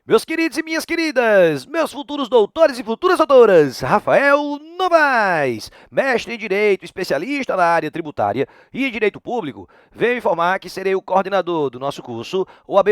Meus queridos e minhas queridas, meus futuros doutores e futuras doutoras, Rafael Novaes, mestre em Direito, especialista na área tributária e em Direito Público, venho informar que serei o coordenador do nosso curso OAB+,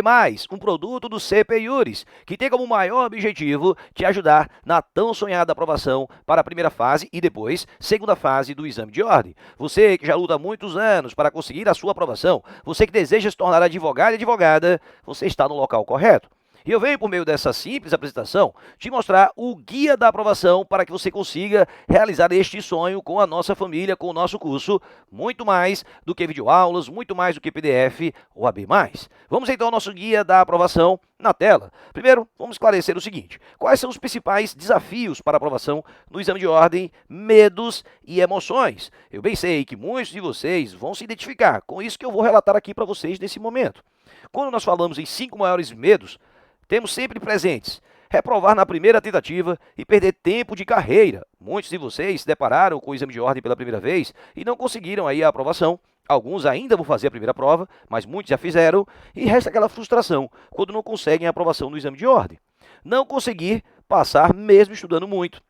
um produto do CP Iuris, que tem como maior objetivo te ajudar na tão sonhada aprovação para a primeira fase e depois segunda fase do exame de ordem. Você que já luta há muitos anos para conseguir a sua aprovação, você que deseja se tornar advogado e advogada, você está no local correto. E eu venho, por meio dessa simples apresentação, te mostrar o guia da aprovação para que você consiga realizar este sonho com a nossa família, com o nosso curso, muito mais do que videoaulas, muito mais do que PDF ou AB+. Vamos então ao nosso guia da aprovação na tela. Primeiro, vamos esclarecer o seguinte: quais são os principais desafios para a aprovação no exame de ordem, medos e emoções? Eu bem sei que muitos de vocês vão se identificar com isso que eu vou relatar aqui para vocês nesse momento. Quando nós falamos em 5 maiores medos, temos sempre presentes reprovar na primeira tentativa e perder tempo de carreira. Muitos de vocês se depararam com o exame de ordem pela primeira vez e não conseguiram aí a aprovação. Alguns ainda vão fazer a primeira prova, mas muitos já fizeram, e resta aquela frustração quando não conseguem a aprovação no exame de ordem. Não conseguir passar mesmo estudando muito.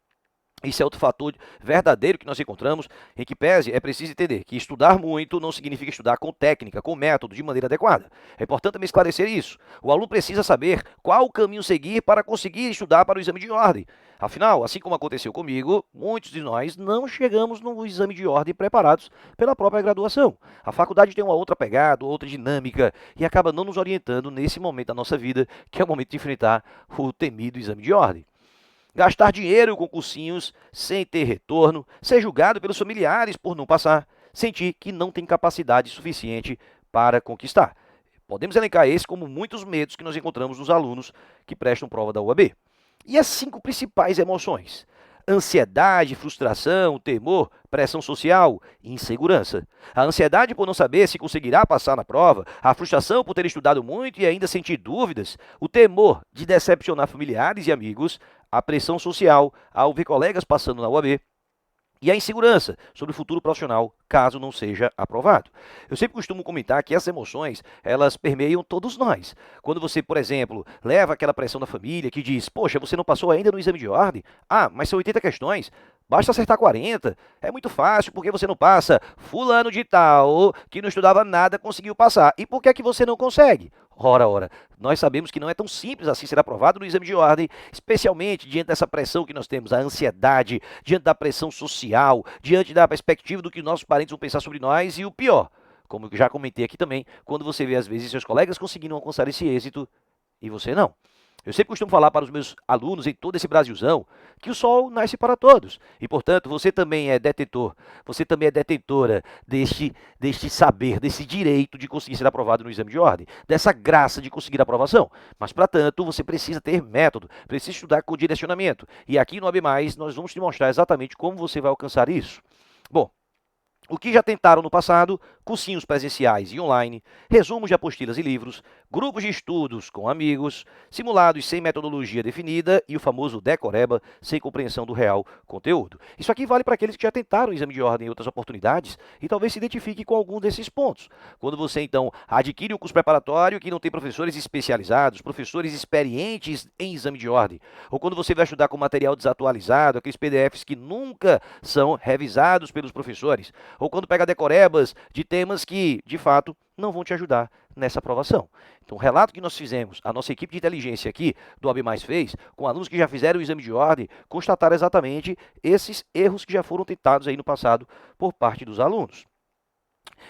Isso é outro fator verdadeiro que nós encontramos, em que pese é preciso entender que estudar muito não significa estudar com técnica, com método, de maneira adequada. É importante também esclarecer isso. O aluno precisa saber qual o caminho seguir para conseguir estudar para o exame de ordem. Afinal, assim como aconteceu comigo, muitos de nós não chegamos no exame de ordem preparados pela própria graduação. A faculdade tem uma outra pegada, outra dinâmica, e acaba não nos orientando nesse momento da nossa vida, que é o momento de enfrentar o temido exame de ordem. Gastar dinheiro com cursinhos sem ter retorno, ser julgado pelos familiares por não passar, sentir que não tem capacidade suficiente para conquistar. Podemos elencar esse como muitos medos que nós encontramos nos alunos que prestam prova da UAB. E as 5 principais emoções: ansiedade, frustração, temor, pressão social e insegurança. A ansiedade por não saber se conseguirá passar na prova, a frustração por ter estudado muito e ainda sentir dúvidas, o temor de decepcionar familiares e amigos, a pressão social ao ver colegas passando na UAB, e a insegurança sobre o futuro profissional, caso não seja aprovado. Eu sempre costumo comentar que essas emoções, elas permeiam todos nós. Quando você, por exemplo, leva aquela pressão da família que diz: poxa, você não passou ainda no exame de ordem? Ah, mas são 80 questões. Basta acertar 40. É muito fácil, porque você não passa? Fulano de tal, que não estudava nada, conseguiu passar. E por que é que você não consegue? Ora, ora, nós sabemos que não é tão simples assim ser aprovado no exame de ordem, especialmente diante dessa pressão que nós temos, a ansiedade, diante da pressão social, diante da perspectiva do que nossos parentes vão pensar sobre nós e o pior, como eu já comentei aqui também, quando você vê às vezes seus colegas conseguindo alcançar esse êxito e você não. Eu sempre costumo falar para os meus alunos em todo esse Brasilzão que o sol nasce para todos. E, portanto, você também é detentor, você também é detentora deste saber, desse direito de conseguir ser aprovado no exame de ordem, dessa graça de conseguir a aprovação. Mas, para tanto, você precisa ter método, precisa estudar com direcionamento. E aqui no AB+, nós vamos te mostrar exatamente como você vai alcançar isso. Bom, o que já tentaram no passado, cursinhos presenciais e online, resumos de apostilas e livros, grupos de estudos com amigos, simulados sem metodologia definida e o famoso decoreba sem compreensão do real conteúdo. Isso aqui vale para aqueles que já tentaram o exame de ordem em outras oportunidades e talvez se identifique com algum desses pontos. Quando você, então, adquire um curso preparatório que não tem professores especializados, professores experientes em exame de ordem, ou quando você vai estudar com material desatualizado, aqueles PDFs que nunca são revisados pelos professores, ou quando pega decorebas de temas que, de fato, não vão te ajudar nessa aprovação. Então, o relato que nós fizemos, a nossa equipe de inteligência aqui do AB+, fez, com alunos que já fizeram o exame de ordem, constataram exatamente esses erros que já foram tentados aí no passado por parte dos alunos.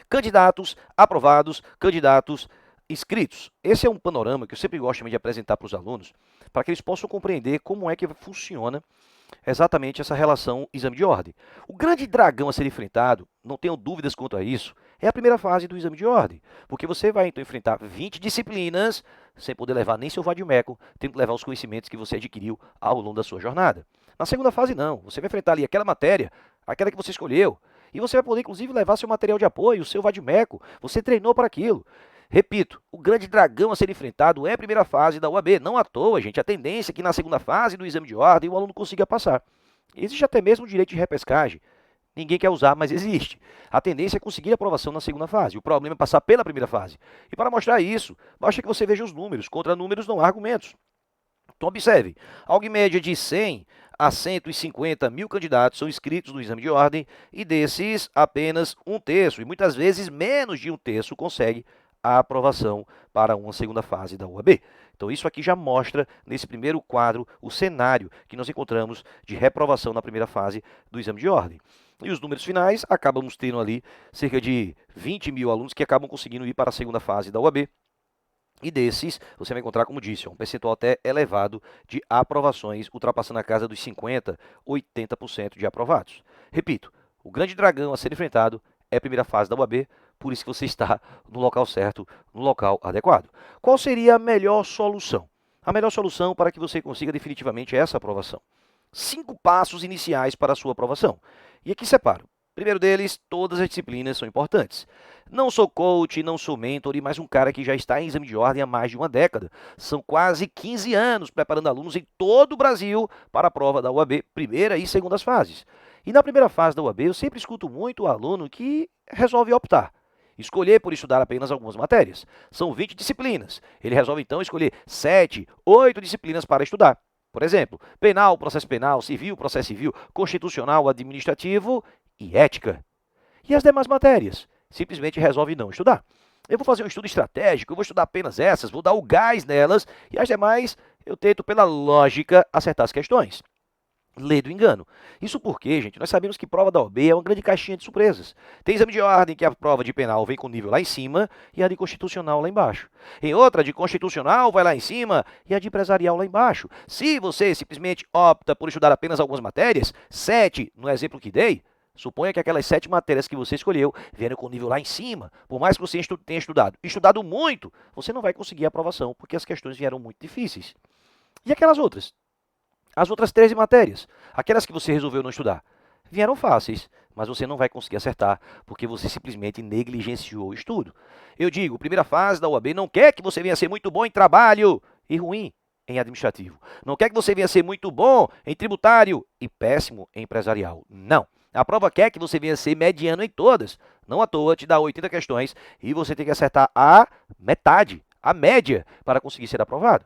Candidatos aprovados, candidatos inscritos. Esse é um panorama que eu sempre gosto de apresentar para os alunos, para que eles possam compreender como é que funciona exatamente essa relação exame de ordem. O grande dragão a ser enfrentado, não tenham dúvidas quanto a isso, é a primeira fase do exame de ordem, porque você vai então enfrentar 20 disciplinas sem poder levar nem seu vadimeco, tendo que levar os conhecimentos que você adquiriu ao longo da sua jornada. Na segunda fase não, você vai enfrentar ali aquela matéria, aquela que você escolheu, e você vai poder inclusive levar seu material de apoio, o seu vadimeco, você treinou para aquilo. Repito, o grande dragão a ser enfrentado é a primeira fase da UAB. Não à toa, gente, a tendência é que na segunda fase do exame de ordem o aluno consiga passar. Existe até mesmo o direito de repescagem. Ninguém quer usar, mas existe. A tendência é conseguir a aprovação na segunda fase. O problema é passar pela primeira fase. E para mostrar isso, basta que você veja os números. Contra números não há argumentos. Então, observe, algo em média de 100 a 150 mil candidatos são inscritos no exame de ordem e desses apenas um terço, e muitas vezes menos de um terço, consegue a aprovação para uma segunda fase da UAB. Então, isso aqui já mostra, nesse primeiro quadro, o cenário que nós encontramos de reprovação na primeira fase do exame de ordem. E os números finais, acabamos tendo ali cerca de 20 mil alunos que acabam conseguindo ir para a segunda fase da UAB. E desses, você vai encontrar, como disse, um percentual até elevado de aprovações, ultrapassando a casa dos 50%, 80% de aprovados. Repito, o grande dragão a ser enfrentado é a primeira fase da UAB, por isso que você está no local certo, no local adequado. Qual seria a melhor solução? A melhor solução para que você consiga definitivamente essa aprovação. 5 passos iniciais para a sua aprovação. E aqui separo. Primeiro deles, todas as disciplinas são importantes. Não sou coach, não sou mentor, mas um cara que já está em exame de ordem há mais de uma década. São quase 15 anos preparando alunos em todo o Brasil para a prova da UAB, primeira e segundas fases. E na primeira fase da UAB, eu sempre escuto muito o aluno que resolve optar. Escolher por estudar apenas algumas matérias. São 20 disciplinas. Ele resolve então escolher 7, 8 disciplinas para estudar. Por exemplo, penal, processo penal, civil, processo civil, constitucional, administrativo e ética. E as demais matérias? Simplesmente resolve não estudar. Eu vou fazer um estudo estratégico, eu vou estudar apenas essas, vou dar o gás nelas, e as demais eu tento, pela lógica, acertar as questões. Lei do engano. Isso porque, gente, nós sabemos que prova da OAB é uma grande caixinha de surpresas. Tem exame de ordem que a prova de penal vem com nível lá em cima e a de constitucional lá embaixo. Em outra, de constitucional vai lá em cima e a de empresarial lá embaixo. Se você simplesmente opta por estudar apenas algumas matérias, 7, no exemplo que dei, suponha que aquelas 7 matérias que você escolheu vieram com nível lá em cima. Por mais que você tenha estudado muito, você não vai conseguir a aprovação, porque as questões vieram muito difíceis. E aquelas outras? As outras 13 matérias, aquelas que você resolveu não estudar, vieram fáceis, mas você não vai conseguir acertar, porque você simplesmente negligenciou o estudo. Eu digo, primeira fase da UAB não quer que você venha ser muito bom em trabalho e ruim em administrativo. Não quer que você venha ser muito bom em tributário e péssimo em empresarial. Não. A prova quer que você venha ser mediano em todas. Não à toa te dá 80 questões e você tem que acertar a metade, a média, para conseguir ser aprovado.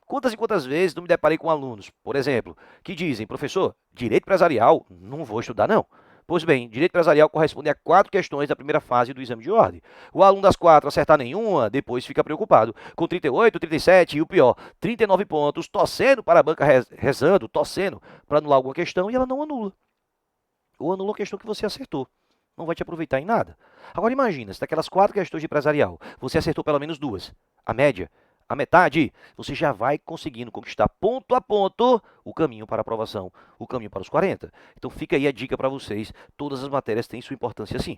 Quantas e quantas vezes não me deparei com alunos, por exemplo, que dizem, professor, direito empresarial, não vou estudar não. Pois bem, direito empresarial corresponde a 4 questões da primeira fase do exame de ordem. O aluno das 4 acertar nenhuma, depois fica preocupado. Com 38, 37 e o pior, 39 pontos, torcendo para a banca, rezando, torcendo para anular alguma questão e ela não anula. Ou anula a questão que você acertou. Não vai te aproveitar em nada. Agora imagina, se daquelas 4 questões de empresarial, você acertou pelo menos 2. A média, a metade, você já vai conseguindo conquistar ponto a ponto o caminho para a aprovação, o caminho para os 40. Então fica aí a dica para vocês, todas as matérias têm sua importância sim.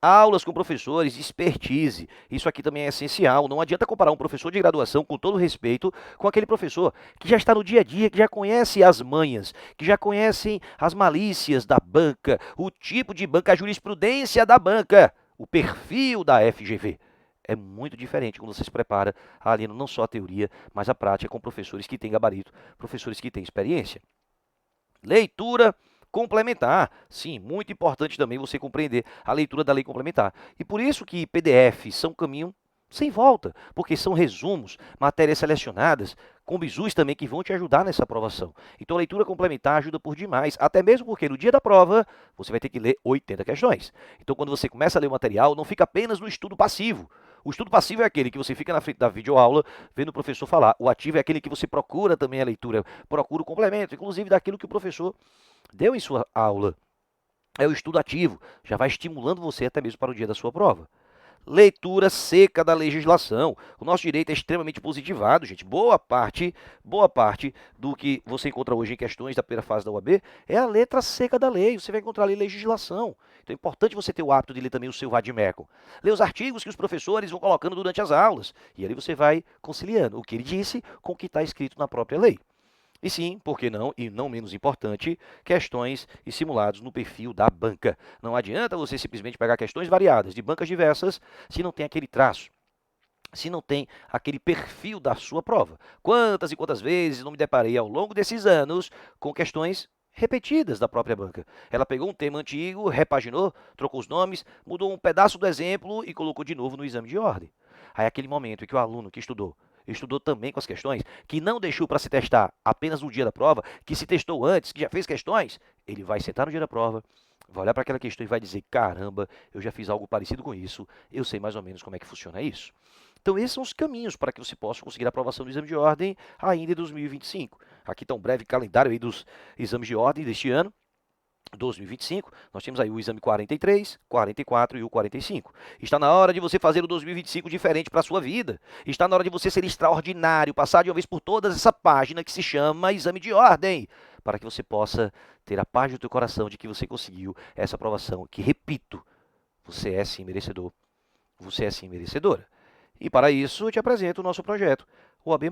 Aulas com professores de expertise, isso aqui também é essencial. Não adianta comparar um professor de graduação, com todo respeito, com aquele professor que já está no dia a dia, que já conhece as manhas, que já conhecem as malícias da banca, o tipo de banca, a jurisprudência da banca, o perfil da FGV. É muito diferente quando você se prepara ali não só a teoria, mas a prática com professores que têm gabarito, professores que têm experiência. Leitura complementar. Sim, muito importante também você compreender a leitura da lei complementar. E por isso que PDFs são um caminho sem volta, porque são resumos, matérias selecionadas, com bizus também que vão te ajudar nessa aprovação. Então a leitura complementar ajuda por demais, até mesmo porque no dia da prova você vai ter que ler 80 questões. Então quando você começa a ler o material, não fica apenas no estudo passivo. O estudo passivo é aquele que você fica na frente da videoaula, vendo o professor falar. O ativo é aquele que você procura também a leitura, procura o complemento, inclusive daquilo que o professor deu em sua aula. É o estudo ativo, já vai estimulando você até mesmo para o dia da sua prova. Leitura seca da legislação. O nosso direito é extremamente positivado, gente. Boa parte do que você encontra hoje em questões da primeira fase da UAB é a letra seca da lei. Você vai encontrar ali legislação. Então é importante você ter o hábito de ler também o seu vade-mecum. Ler os artigos que os professores vão colocando durante as aulas. E ali você vai conciliando o que ele disse com o que está escrito na própria lei. E sim, por que não, e não menos importante, questões e simulados no perfil da banca. Não adianta você simplesmente pegar questões variadas de bancas diversas se não tem aquele traço, se não tem aquele perfil da sua prova. Quantas e quantas vezes não me deparei ao longo desses anos com questões repetidas da própria banca. Ela pegou um tema antigo, repaginou, trocou os nomes, mudou um pedaço do exemplo e colocou de novo no exame de ordem. Aí aquele momento em que o aluno que estudou estudou também com as questões, que não deixou para se testar apenas no dia da prova, que se testou antes, que já fez questões, ele vai sentar no dia da prova, vai olhar para aquela questão e vai dizer, caramba, eu já fiz algo parecido com isso, eu sei mais ou menos como é que funciona isso. Então, esses são os caminhos para que você possa conseguir a aprovação do exame de ordem ainda em 2025. Aqui está um breve calendário aí dos exames de ordem deste ano. 2025, nós temos aí o exame 43, 44 e o 45. Está na hora de você fazer o 2025 diferente para a sua vida. Está na hora de você ser extraordinário, passar de uma vez por todas essa página que se chama exame de ordem, para que você possa ter a paz do teu coração de que você conseguiu essa aprovação, que, repito, você é sim merecedor, você é sim merecedora. E para isso eu te apresento o nosso projeto, o OAB+.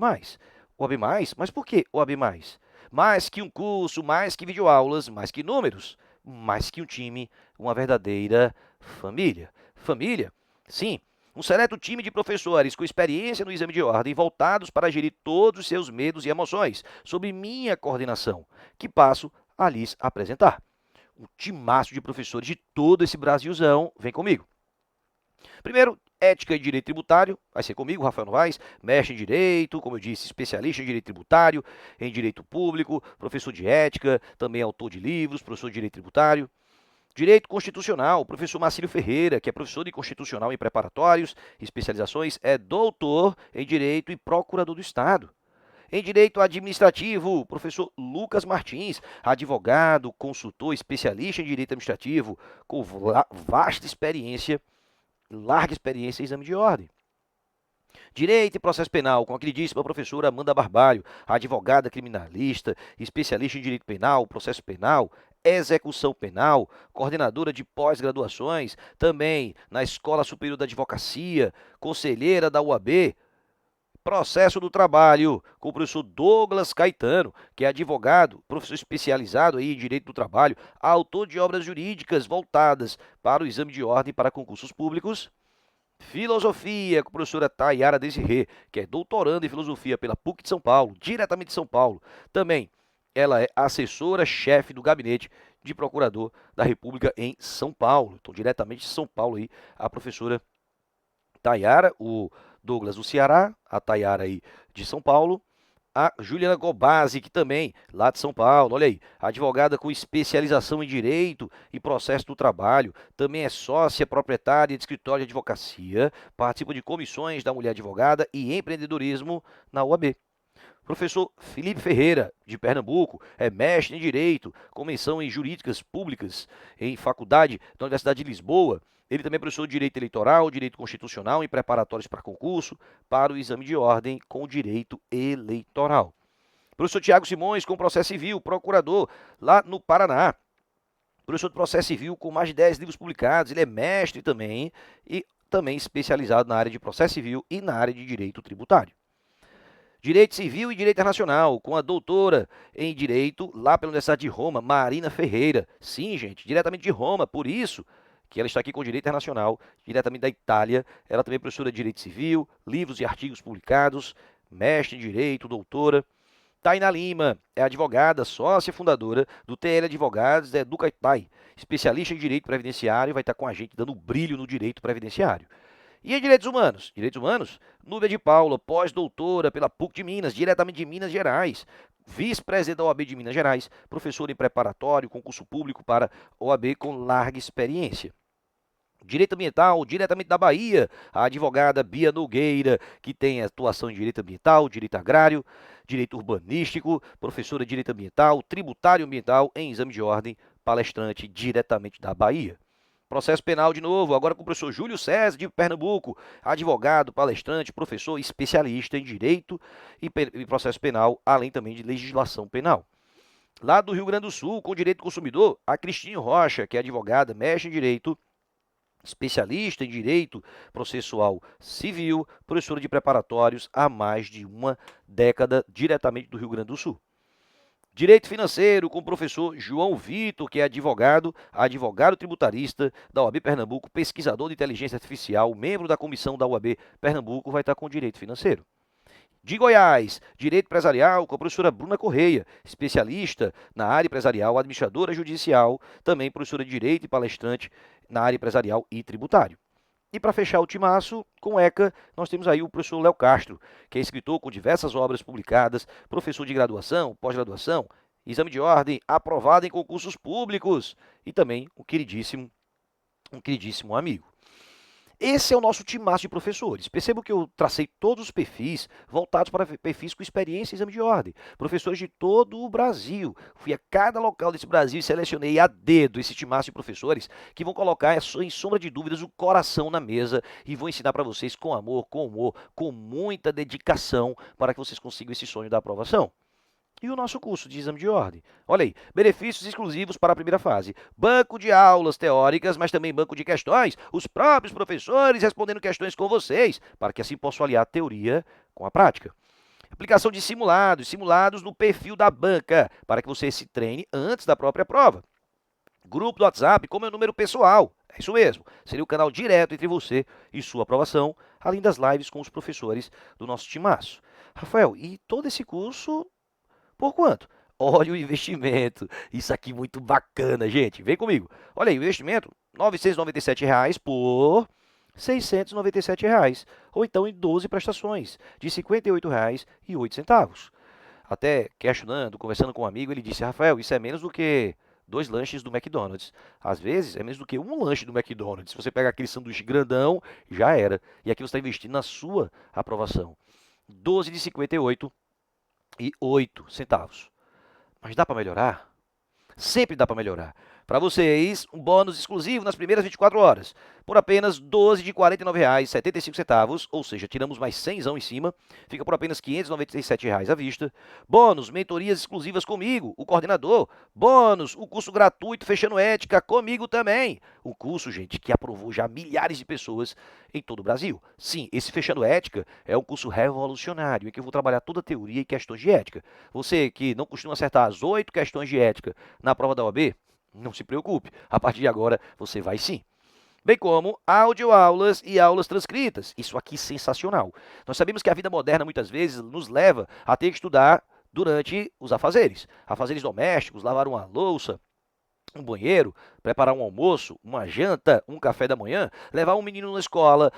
O OAB+, mas por que o OAB+? Mais que um curso, mais que videoaulas, mais que números, mais que um time, uma verdadeira família. Família? Sim, um seleto time de professores com experiência no exame de ordem voltados para gerir todos os seus medos e emoções, sob minha coordenação, que passo a lhes apresentar. Um timaço de professores de todo esse Brasilzão, vem comigo. Primeiro, ética e direito tributário, vai ser comigo, Rafael Novaes, mestre em direito, como eu disse, especialista em direito tributário, em direito público, professor de ética, também autor de livros, professor de direito tributário. Direito constitucional, professor Marcílio Ferreira, que é professor de constitucional em preparatórios, especializações, é doutor em direito e procurador do Estado. Em direito administrativo, professor Lucas Martins, advogado, consultor, especialista em direito administrativo, com vasta experiência, larga experiência em exame de ordem. Direito e processo penal, com a queridíssima professora Amanda Barbalho, advogada criminalista, especialista em direito penal, processo penal, execução penal, coordenadora de pós-graduações, também na Escola Superior da Advocacia, conselheira da UAB, processo do trabalho, com o professor Douglas Caetano, que é advogado, professor especializado aí em direito do trabalho, autor de obras jurídicas voltadas para o exame de ordem para concursos públicos. Filosofia, com a professora Tayara Desirê, que é doutoranda em filosofia pela PUC de São Paulo, diretamente de São Paulo. Também ela é assessora-chefe do gabinete de procurador da República em São Paulo. Então, diretamente de São Paulo aí, a professora Tayara, o Douglas do Ceará, a Tayara aí de São Paulo, a Juliana Gobasi, que também, lá de São Paulo, olha aí, advogada com especialização em Direito e Processo do Trabalho, também é sócia proprietária de escritório de advocacia, participa de comissões da Mulher Advogada e Empreendedorismo na UAB. Professor Felipe Ferreira, de Pernambuco, é mestre em Direito, com menção em Jurídicas Públicas em Faculdade da Universidade de Lisboa. Ele também é professor de Direito Eleitoral, Direito Constitucional em preparatórios para concurso, para o exame de ordem com Direito Eleitoral. Professor Tiago Simões, com processo civil, procurador lá no Paraná. Professor de processo civil com mais de 10 livros publicados, ele é mestre também e também especializado na área de processo civil e na área de direito tributário. Direito Civil e Direito Internacional, com a doutora em Direito lá pela Universidade de Roma, Marina Ferreira. Sim, gente, diretamente de Roma, por isso que ela está aqui com Direito Internacional, diretamente da Itália. Ela também é professora de Direito Civil, livros e artigos publicados, mestre em Direito, doutora. Tainá Lima é advogada, sócia fundadora do TL Advogados da Educaipai, especialista em Direito Previdenciário e vai estar com a gente dando brilho no Direito Previdenciário. E em Direitos Humanos? Direitos Humanos, Núbia de Paula, pós-doutora pela PUC de Minas, diretamente de Minas Gerais, vice-presidente da OAB de Minas Gerais, professora em preparatório, concurso público para OAB com larga experiência. Direito Ambiental, diretamente da Bahia, a advogada Bia Nogueira, que tem atuação em Direito Ambiental, Direito Agrário, Direito Urbanístico, professora de Direito Ambiental, Tributário Ambiental, em exame de ordem, palestrante diretamente da Bahia. Processo penal de novo, agora com o professor Júlio César, de Pernambuco, advogado, palestrante, professor especialista em Direito e Processo Penal, além também de Legislação Penal. Lá do Rio Grande do Sul, com Direito do Consumidor, a Cristina Rocha, que é advogada, mestre em Direito, especialista em Direito Processual Civil, professora de preparatórios há mais de uma década, diretamente do Rio Grande do Sul. Direito Financeiro, com o professor João Vitor, que é advogado tributarista da UAB Pernambuco, pesquisador de inteligência artificial, membro da comissão da UAB Pernambuco, vai estar com Direito Financeiro. De Goiás, Direito Empresarial, com a professora Bruna Correia, especialista na área empresarial, administradora judicial, também professora de Direito e palestrante na área empresarial e tributário. E para fechar o timaço, com ECA, nós temos aí o professor Léo Castro, que é escritor com diversas obras publicadas, professor de graduação, pós-graduação, exame de ordem, aprovado em concursos públicos e também um queridíssimo amigo. Esse é o nosso timaço de professores. Percebo que eu tracei todos os perfis voltados para perfis com experiência em exame de ordem. Professores de todo o Brasil. Fui a cada local desse Brasil e selecionei a dedo esse timaço de professores que vão colocar, em sombra de dúvidas, o coração na mesa e vão ensinar para vocês com amor, com humor, com muita dedicação para que vocês consigam esse sonho da aprovação. E o nosso curso de exame de ordem? Olha aí, benefícios exclusivos para a primeira fase. Banco de aulas teóricas, mas também banco de questões. Os próprios professores respondendo questões com vocês, para que assim possam aliar a teoria com a prática. Aplicação de simulados no perfil da banca, para que você se treine antes da própria prova. Grupo do WhatsApp com meu número pessoal. É isso mesmo, seria o canal direto entre você e sua aprovação, além das lives com os professores do nosso timaço. Rafael, e todo esse curso... por quanto? Olha o investimento. Isso aqui muito bacana, gente. Vem comigo. Olha aí, o investimento, R$ 997 por R$ 697. Ou então em 12 prestações, de R$ 58,08. Até questionando, conversando com um amigo, ele disse, Rafael, isso é menos do que 2 lanches do McDonald's. Às vezes, é menos do que um lanche do McDonald's. Se você pega aquele sanduíche grandão, já era. E aqui você está investindo na sua aprovação. 12 de 58,08. Mas dá para melhorar? Sempre dá para melhorar. Para vocês, um bônus exclusivo nas primeiras 24 horas, por apenas 12 de R$ 49,75, ou seja, tiramos mais 100 em cima, fica por apenas R$ 597 à vista. Bônus, mentorias exclusivas comigo, o coordenador. Bônus, o curso gratuito Fechando Ética comigo também. Um curso, gente, que aprovou já milhares de pessoas em todo o Brasil. Sim, esse Fechando Ética é um curso revolucionário, em que eu vou trabalhar toda a teoria e questões de ética. Você que não costuma acertar as 8 questões de ética na prova da OAB, não se preocupe, a partir de agora você vai sim. Bem como audioaulas e aulas transcritas. Isso aqui é sensacional. Nós sabemos que a vida moderna muitas vezes nos leva a ter que estudar durante os afazeres. Afazeres domésticos, lavar uma louça, um banheiro, preparar um almoço, uma janta, um café da manhã, levar um menino na escola,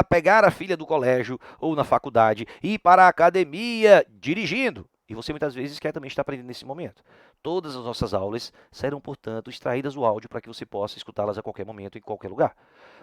pegar a filha do colégio ou na faculdade, ir para a academia dirigindo. E você muitas vezes quer também estar aprendendo nesse momento. Todas as nossas aulas serão, portanto, extraídas do áudio para que você possa escutá-las a qualquer momento, em qualquer lugar.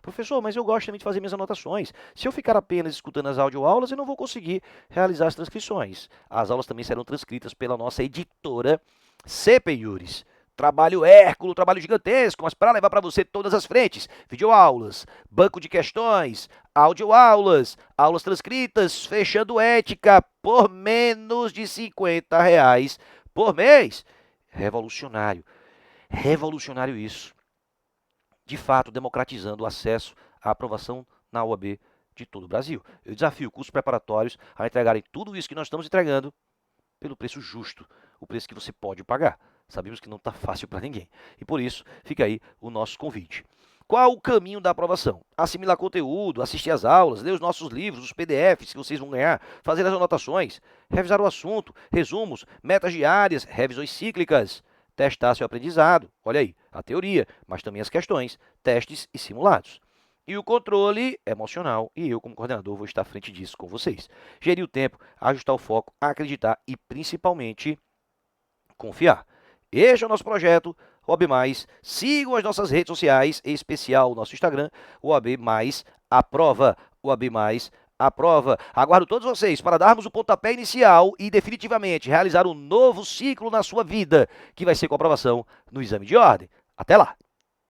Professor, mas eu gosto também de fazer minhas anotações. Se eu ficar apenas escutando as audioaulas, eu não vou conseguir realizar as transcrições. As aulas também serão transcritas pela nossa editora CP Iuris. Trabalho hérculo, trabalho gigantesco, mas para levar para você todas as frentes. Videoaulas, banco de questões, audioaulas, aulas transcritas, fechando ética por menos de R$ 50 por mês. Revolucionário. Revolucionário isso. De fato, democratizando o acesso à aprovação na OAB de todo o Brasil. Eu desafio cursos preparatórios a entregarem tudo isso que nós estamos entregando pelo preço justo, o preço que você pode pagar. Sabemos que não está fácil para ninguém. E por isso, fica aí o nosso convite. Qual o caminho da aprovação? Assimilar conteúdo, assistir às aulas, ler os nossos livros, os PDFs que vocês vão ganhar, fazer as anotações, revisar o assunto, resumos, metas diárias, revisões cíclicas, testar seu aprendizado. Olha aí, a teoria, mas também as questões, testes e simulados. E o controle emocional, e eu, como coordenador, vou estar à frente disso com vocês. Gerir o tempo, ajustar o foco, acreditar e, principalmente, confiar. Este é o nosso projeto, OAB+. Sigam as nossas redes sociais, em especial o nosso Instagram, OAB+, aprova, OAB+, aprova. Aguardo todos vocês para darmos o pontapé inicial e definitivamente realizar um novo ciclo na sua vida, que vai ser com aprovação no exame de ordem. Até lá!